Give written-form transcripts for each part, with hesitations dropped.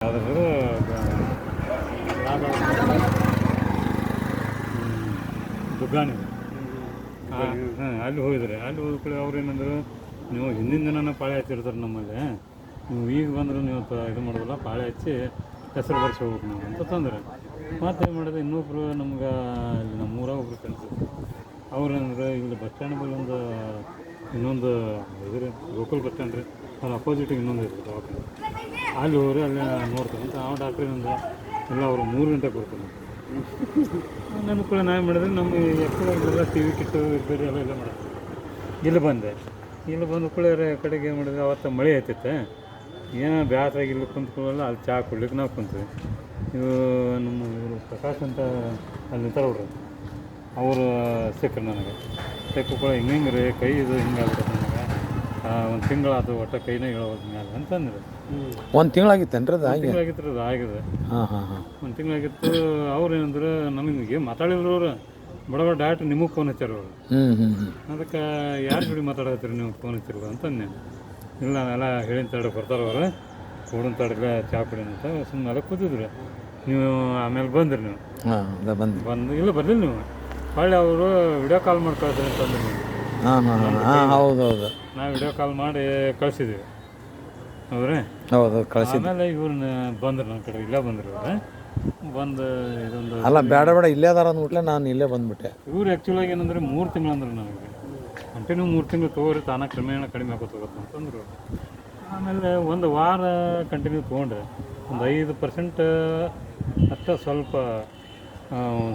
ಯಾವ್ದಾದ್ರು ದುಗ್ಗಾಣಿ ಹಾಂ ಅಲ್ಲಿ ಹೋಗಿದ್ರಿ. ಅಲ್ಲಿ ಹೋದ ಕಡೆ ಅವ್ರು ಏನಂದ್ರು, ನೀವು ಹಿಂದಿನ ದಿನನ ಪಾಳೆ ಹಚ್ಚಿರ್ತಾರೆ ನಮ್ಮಲ್ಲಿ, ನೀವು ಈಗ ಬಂದರೂ ನೀವು ಇದು ಮಾಡೋದಿಲ್ಲ, ಪಾಳೆ ಹಚ್ಚಿ ಹೆಸರು ಬರ್ಸಿ ಹೋಗ್ಬೇಕು ನೀವು ಅಂತ ತಂದ್ರೆ. ಮತ್ತೆ ಏನು ಮಾಡಿದೆ, ಇನ್ನೊಬ್ರು ನಮ್ಗೆ ಇಲ್ಲಿ ನಮ್ಮೂರಾಗ ಒಬ್ರು ಫ್ರೆಂಡ್ಸ್ ಅವ್ರು ಏನಂದ್ರೆ, ಇಲ್ಲಿ ಬಸ್ ಸ್ಟ್ಯಾಂಡ್ ಬಳಿ ಒಂದು ಇನ್ನೊಂದು ಇದ್ರಿ ಗೋಕುಲ್ ಬಸ್ ಸ್ಟ್ಯಾಂಡ್ ರೀ, ಅದು ಅಪೋಸಿಟಿಗೆ ಇನ್ನೊಂದು ಇರ್ತದೆ ದವಾಖಾನೆ, ಅಲ್ಲಿ ಹೋಗ್ರಿ ಅಲ್ಲಿ ನೋಡ್ತಾರೆ ಅಂತ ಆ ಡಾಕ್ಟ್ರಿಂದ ಎಲ್ಲ ಅವರು 3 ಗಂಟೆಗೆ ಬರ್ತಾರೆ. ನನ್ನ ಕೂಡ ನಾನು ಮಾಡಿದ್ರೆ ನಮಗೆ ಎಕ್ಕಳೆಲ್ಲ ಟಿ ವಿ ಕಿಟ್ಟು ಬೇರೆ ಎಲ್ಲ ಮಾಡ್ತಾರೆ. ಇಲ್ಲಿ ಬಂದ ಕೂಡ ಕಡೆಗೆ ಏನು ಮಾಡಿದ್ರೆ, ಅವತ್ತು ಮಳೆ ಆಯ್ತೈತೆ, ಏನೋ ಬ್ಯಾಸರಾಗಿ ಇಲ್ಲಿ ಕುಂತ್ಕೊಳ್ಳಲ್ಲ, ಅಲ್ಲಿ ಚಹಾ ಕುಡ್ಲಿಕ್ಕೆ ನಾವು ಕುಂತೀವಿ. ಇವು ನಮ್ಮ ಇವರು ಪ್ರಕಾಶ್ ಅಂತ ಅಲ್ಲಿ ನಿಂತಾರೆ ನೋಡ್ರಿ, ಅವರು ಸಿಕ್ಕರು ನನಗೆ. ಸಿಕ್ಕ ಕೂಡ ಹಿಂಗೆ ರೀ ಕೈ ಇದು ಹಿಂಗೆ ಆಗ್ತದೆ ನನಗೆ, ಒಂದು ತಿಂಗಳಾಯ್ತು ಒಟ್ಟು ಕೈನೇ ಹೇಳೋದು ಮೇಲೆ ಅಂತಂದ್ರೆ. ಒಂದು ತಿಂಗಳಾಗಿತ್ತೇನ್ರಿ ಅದು? ತಿಂಗಳಾಗಿತ್ತು ಅದು ಆಗಿದೆ. ಒಂದು ತಿಂಗಳಾಗಿತ್ತು. ಅವ್ರು ಏನಂದ್ರೆ ನನಗೆ ಮಾತಾಡಿದ್ರು ಅವರು ಬಡ ಡೈರೆಕ್ಟ್ ನಿಮಗೆ ಫೋನ್ ಹಚ್ಚಾರ ಅವರು. ಅದಕ್ಕೆ ಯಾರು ಜೋಡಿ ಮಾತಾಡತ್ತೀರಿ ನೀವು ಫೋನ್ ಹಚ್ಚಿರಲ್ಲ ಅಂತಂದೆ. ಇಲ್ಲ ನಾನೆಲ್ಲ ಹೇಳಿನ ತಡೆ ಬರ್ತಾರೆ ಅವರು, ಕೊಡೋನ್ ತಡೆಗೆ ಚಹಾ ಕುಡಿ ಅಂತ ಸುಮ್ಮನೆ ಅದಕ್ಕೆ ಕೂತಿದ್ರು. ನೀವು ಆಮೇಲೆ ಬಂದ್ರಿ ನೀವು ಬಂದು ಇಲ್ಲ ಬರಲಿಲ್ಲ ನೀವು. ಹೊಳ್ಳಿ ಅವರು ವಿಡಿಯೋ ಕಾಲ್ ಮಾಡಿ ಕಳ್ಸ್ರಿ ಅಂತಂದ್ರೆ ನೀವು. ಹೌದೌದು, ನಾವು ವಿಡಿಯೋ ಕಾಲ್ ಮಾಡಿ ಕಳಿಸಿದ್ದೀವಿ. ಹೌದ್ರಿ? ಹೌದು ಕಳಿಸಿ. ಆಮೇಲೆ ಇವ್ರನ್ನ ಬಂದ್ರು ನನ್ನ ಕಡೆ, ಇಲ್ಲೇ ಬಂದರು ಇವ್ರು. ಬಂದು ಇದೊಂದು ಅಲ್ಲ ಬೇಡ ಇಲ್ಲೇ ಅದಾರ ಅಂದ್ಬಿಟ್ಲೆ ನಾನು ಇಲ್ಲೇ ಬಂದ್ಬಿಟ್ಟೆ. ಇವ್ರು ಆ್ಯಕ್ಚುಲಾಗಿ ಏನಂದ್ರೆ 3 ತಿಂಗಳು ಅಂದ್ರೆ ನನಗೆ ಕಂಟಿನ್ಯೂ 3 ತಿಂಗಳು ತೊಗೋರಿ, ತಾನ ಕ್ರಮೇಣ ಕಡಿಮೆ ಆಗೋದು ಹೋಗುತ್ತೆ ಅಂತಂದರು. ಆಮೇಲೆ ಒಂದು ವಾರ ಕಂಟಿನ್ಯೂ ತೊಗೊಂಡ್ರೆ ಒಂದು 5% ಅಷ್ಟ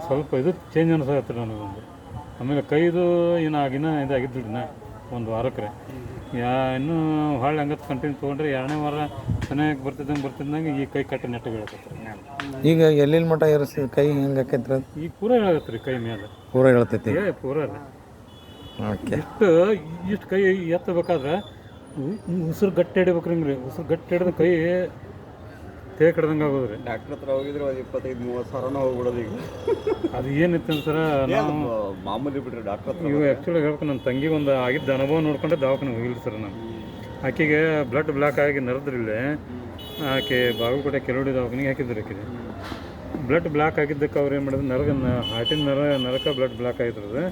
ಸ್ವಲ್ಪ ಇದು ಚೇಂಜ್ ಅನಿಸತ್ತೆ ನನಗೊಂದು. ಆಮೇಲೆ ಕೈದು ಏನಾಗಿನ ಇದಾಗಿದ್ದಿಲ್ಲ ಒಂದು ವಾರಕ್ಕೆ ಇನ್ನೂ ಹೊಳ್ಳಿ ಹಂಗತ್ತು ಕಂಟಿನ್ಯೂ ತೊಗೊಂಡ್ರೆ 2ನೇ ವಾರ ಚೆನ್ನಾಗಿ ಬರ್ತಿದ್ದಂಗೆ ಈ ಕೈ ಕಟ್ಟಿ ನೆಟ್ಟಿಗೆ ಹೇಳಕತ್ರಿ. ಈಗ ಎಲ್ಲೆಲ್ಲಿ ಮಟ್ಟ ಏರಿಸ್ತೀವಿ ಕೈ ಹೆಂಗೆ ಆಕೈತ್ರಿ? ಈಗ ಪೂರ ಹೇಳತ್ತೆ ರೀ ಕೈ ಮೇಲೆ, ಪೂರ ಹೇಳ್ತೈತಿ ಪೂರ ರೀ. ಓಕೆ, ಇಷ್ಟು ಕೈ ಎತ್ತಬೇಕಾದ್ರೆ ಉಸಿರು ಗಟ್ಟಿ ಹಿಡಿಬೇಕ್ರಿ. ಹಿಂಗೆ ಉಸಿರು ಗಟ್ಟಿ ಹಿಡಿದ ಕೈ ತೇ ಕಡ್ದಂಗೆ ಆಗೋದ್ರಿ. ಡಾಕ್ಟ್ರ್ ಹತ್ರ ಹೋಗಿದ್ರೆ ಒಂದು 25-30 ಸಾವಿರನ ಹೋಗ್ಬಿಡೋದು. ಈಗ ಅದು ಏನಿತ್ತು ಸರ, ನಾವು ಮಾಮೂಲಿ ಬಿಡ್ರಿ ಡಾಕ್ಟ್ರ್ ಹತ್ರ. ಇವು ಆ್ಯಕ್ಚುಲಿ ಹೇಳ್ಬೇಕು, ನನ್ನ ತಂಗಿಗೆ ಒಂದು ಆಗಿದ್ದ ಅನುಭವ ನೋಡ್ಕೊಂಡೆ ದವಾಖಾನೆ ಹೋಗಿಲ್ಲ ಸರ್ ನಾನು. ಆಕೆಗೆ ಬ್ಲಡ್ ಬ್ಲಾಕ್ ಆಗಿ ನರದ್ರಿಲ್ಲೇ, ಆಕೆ ಬಾಗಲಕೋಟೆ ಕೆರೋಡಿ ದವಾಖಾನೆಗೆ ಹಾಕಿದ್ರು. ಆಕೆಗೆ ಬ್ಲಡ್ ಬ್ಲಾಕ್ ಆಗಿದ್ದಕ್ಕೆ ಅವ್ರು ಏನು ಮಾಡಿದ್ರು, ಹಾರ್ಟಿನ ನರಕ ಬ್ಲಡ್ ಬ್ಲಾಕ್ ಆಗಿದ್ರದು.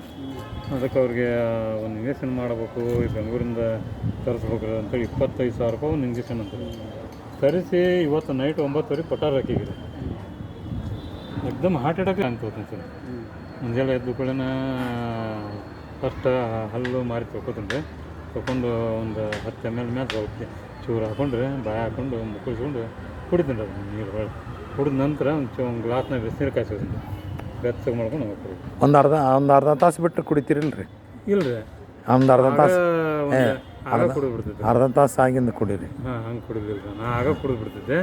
ಅದಕ್ಕೆ ಅವ್ರಿಗೆ ಒಂದು ಇಂಜೆಕ್ಷನ್ ಮಾಡಬೇಕು, ಈ ಬೆಂಗಳೂರಿಂದ ತರಿಸ್ಬೇಕು ಅಂತೇಳಿ 25,000 ರೂಪಾಯಿ ಒಂದು ಇಂಜೆಕ್ಷನ್ ಅಂತ ತರಿಸಿ ಇವತ್ತು ನೈಟ್ 9:00 ಕೊಟ್ಟಾರ ಆಕೆಗೆ. ಎಕ್ದಮ್ ಹಾರ್ಟ್ ಅಟ್ಯಾಕ್ ಅಂತ ಹೋಗ್ತೀನಿ ಸರ್. ಮುಂಜಾನೆ ಎದ್ದು ಕೂಡ ಫಸ್ಟ್ ಹಲ್ಲು ಮಾರಿ ತೊಳ್ಕೊತೀನಿ. ತೊಗೊಂಡು ಒಂದು 10 ml ಮೇಲೆ ಸ್ವಲ್ಪ ಚೂರು ಹಾಕೊಂಡ್ರೆ ಬಾಯಿ ಹಾಕ್ಕೊಂಡು ಮುಕ್ಕಳಿಸ್ಕೊಂಡು ಕುಡಿತೀನಿ ರೀ ಅದು ನೀರು. ಹೊಳ್ಳಿ ಕುಡಿದ ನಂತರ ಒಂದು ಗ್ಲಾಸ್ನಾಗ ಬಿಸಿನೀರು ಕಾಯಿಸೋತೀನಿ, ಬೆಚ್ಚಗೆ ಮಾಡ್ಕೊಂಡು ಹೋಗ್ತೀವಿ. ಒಂದು ಅರ್ಧ ತಾಸು ಬಿಟ್ಟು ಕುಡಿತೀರಿಲ್ಲ ರೀ? ಇಲ್ಲ ರೀ, ಒಂದು ಅರ್ಧ ತಾಸು ಆಗ ಕುಡಿದ್ಬಿಡ್ತಿದ್ದೆ. ಅರ್ಧ ತಾಸು ಆಗಿಂದ ಕುಡೀರಿ. ಹಂಗೆ ಕುಡಿದಿಲ್ಲ ನಾ, ಆಗ ಕುಡಿದ್ಬಿಡ್ತಿದ್ದೆ.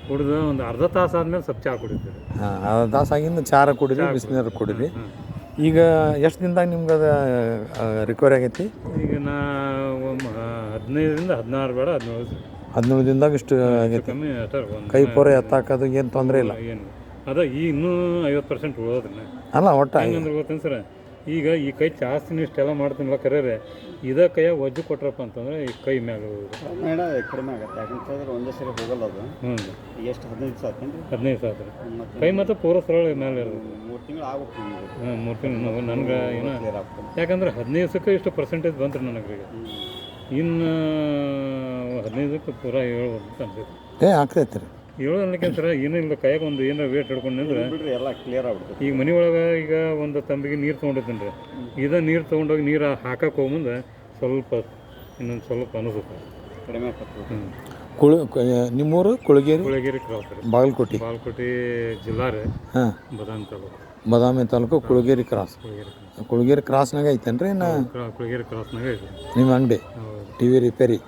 ಕುಡಿದು ಒಂದು ಅರ್ಧ ತಾಸು ಆದ್ಮೇಲೆ ಸ್ವಲ್ಪ ಚಹಾ ಕುಡಿತೀರಿ. ಅರ್ಧ ತಾಸು ಆಗಿಂದ ಚಾರ ಕುಡೀರಿ, ಬಿಸಿನೀರು ಕುಡೀರಿ. ಈಗ ಎಷ್ಟು ದಿನದಾಗ ನಿಮ್ಗೆ ಅದು ರಿಕವರಿ ಆಗೈತಿ? ಈಗ ನಾ 15ರಿಂದ 16 ಬೇಡ 17 ದಿನದಾಗ ಇಷ್ಟು ಆಗೈತಿ. ಕಮ್ಮಿ ಅಷ್ಟೇ. ಕೈ ಪೂರ ಎತ್ತಾಕೋದು ಏನು ತೊಂದರೆ ಇಲ್ಲ? ಏನು ಅದ ಈಗ ಇನ್ನೂ 50% ಉಳೋದ್ರಿ. ಅಲ್ಲ ಒಟ್ಟು ಹೆಂಗಂದ್ರೆ ಗೊತ್ತೇನು ಸರ, ಈಗ ಈ ಕೈ ಜಾಸ್ತಿ ಇಷ್ಟೆಲ್ಲ ಮಾಡ್ತೀನಿಲ್ಲ ಕರೆ, ಇದೇ ಕೈಯಾಗ ಒಜ್ಜು ಕೊಟ್ರಪ್ಪ ಅಂತಂದ್ರೆ ಈ ಕೈ ಮ್ಯಾಲೆ ಕಡಿಮೆ ಆಗುತ್ತೆ. ಯಾಕಂತಂದ್ರೆ ಒಂದೇ ಸರಿ ಹೋಗಲ್ಲ ಅದು. ಎಷ್ಟು 15 ದಿವಸ ಆಯ್ತು? 15 ದಿವಸ ಆತ್ರಿ. ಕೈ ಮತ್ತು ಪೂರ ಸರಳ ಮೇಲೆ ಇರೋದು. 3 ತಿಂಗಳು ಆಗ್ಬೇಕು. 3 ತಿಂಗಳು ನನಗೆ ಏನೋ, ಯಾಕಂದ್ರೆ 15 ದಿವಸಕ್ಕೆ ಇಷ್ಟು ಪರ್ಸೆಂಟೇಜ್ ಬಂತ್ರಿ ನನಗೆ. ಈಗ ಇನ್ನು 15 ದಿವಸಕ್ಕೆ ಪೂರ ಹೇಳ್ಬೋದು ಅಂತ ಅನ್ಸುತ್ತೆ. ಆಗ್ತೈತೆ ರೀ. ಹೇಳೋದಕ್ಕೆ ಸರ ಏನೂ ಇಲ್ಲ, ಕೈಯಾಗ ಒಂದು ಏನೋ ವೇಟ್ ಹಿಡ್ಕೊಂಡ್ರೆ ಎಲ್ಲ ಕ್ಲಿಯರ್ ಆಗ್ಬಿಡ್ತದೆ. ಈಗ ಮನೆ ಒಳಗೆ ಈಗ ಒಂದು ತಂಬಿಗೆ ನೀರು ತೊಗೊಂಡಿದ್ದೀನಿ ರೀ, ಇದೇ ನೀರು ತೊಗೊಂಡೋಗಿ ನೀರು ಹಾಕಕ್ಕೆ ಹೋಗ್ಮುಂದೆ ಇನ್ನೊಂದು ಸ್ವಲ್ಪ ಅನಿಸುತ್ತೆ ಕಡಿಮೆ ಆಗ್ತದೆ. ನಿಮ್ಮೂರು? ಕುಳಗೇರಿ ಕ್ರಾಸ್ ರೀ, ಬಾಗಲಕೋಟೆ ಜಿಲ್ಲಾ ರೀ. ಬದಾಮಿ ತಾಲೂಕು. ಬದಾಮಿ ತಾಲೂಕು ಕುಳಗೇರಿ ಕ್ರಾಸ್. ಕುಳಗೇರಿ ಕ್ರಾಸ್ನಾಗ ಐತೇನ್ರಿ? ಕುಳಗೇರಿ ಕ್ರಾಸ್ನಾಗ ಐತೆ ನಿಮ್ಮ ಅಂಗಡಿ ಟಿ ವಿ ರಿಪೇರಿ?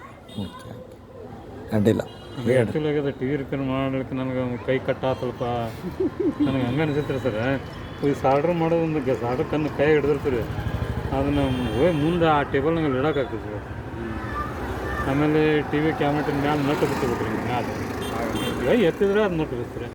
ಓಕೆ, ಅಡ್ಡಿಲ್ಲ. ಆ್ಯಕ್ಚುಲಿ ಅದು ಟಿ ವಿ ರಿಪೇರ್ ಮಾಡ್ಲಿಕ್ಕೆ ನನಗೆ ಕೈ ಕಟ್ಟ ಸ್ವಲ್ಪ ನನಗೆ ಹಂಗೆ ಅನಿಸುತ್ತೆ ರೀ ಸರ್. ಈ ಸಾಲ್ಡ್ರ್ ಮಾಡೋದು ಒಂದು ಸಾಲ್ಡ್ರ್ ಕಣ್ಣು ಕೈ ಹಿಡಿದಿರ್ತೀರಿ, ಅದನ್ನು ಮುಂದೆ ಆ ಟೇಬಲ್ನಾಗ ಇಡೋಕ್ಕಾಗ್ತದೆ ಸರ್. ಆಮೇಲೆ ಟಿ ವಿ ಕ್ಯಾಮ್ರಾ ಮ್ಯಾಲೆ ನಟ್ಟು ಬಿಟ್ಟು ಮ್ಯಾಲೆ ಎತ್ತಿದ್ರೆ ಅದು ನಟ್ಟು ಬಿಡ್ತೀರಿ.